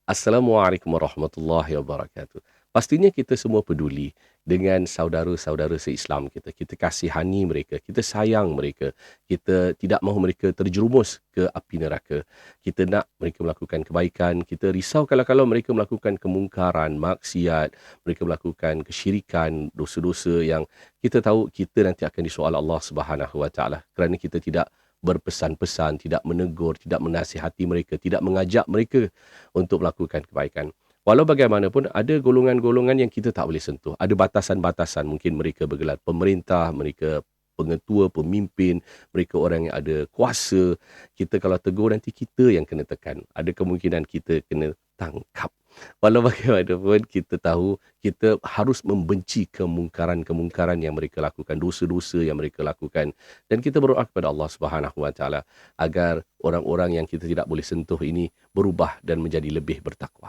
Assalamualaikum warahmatullahi wabarakatuh. Pastinya kita semua peduli dengan saudara-saudara se-Islam kita. Kita kasihani mereka, kita sayang mereka. Kita tidak mahu mereka terjerumus ke api neraka. Kita nak mereka melakukan kebaikan. Kita risau kalau-kalau mereka melakukan kemungkaran, maksiat, mereka melakukan kesyirikan, dosa-dosa yang kita tahu kita nanti akan disoal Allah Subhanahu Wa Taala kerana kita tidak berpesan-pesan, tidak menegur, tidak menasihati mereka, tidak mengajak mereka untuk melakukan kebaikan. Walau bagaimanapun ada golongan-golongan yang kita tak boleh sentuh. Ada batasan-batasan, mungkin mereka bergelar pemerintah, mereka pengetua, pemimpin, mereka orang yang ada kuasa. Kita kalau tegur nanti kita yang kena tekan. Ada kemungkinan kita kena tangkap. Walau bagaimanapun kita tahu kita harus membenci kemungkaran-kemungkaran yang mereka lakukan, dosa-dosa yang mereka lakukan, dan kita berdoa kepada Allah Subhanahu Wa Taala agar orang-orang yang kita tidak boleh sentuh ini berubah dan menjadi lebih bertakwa.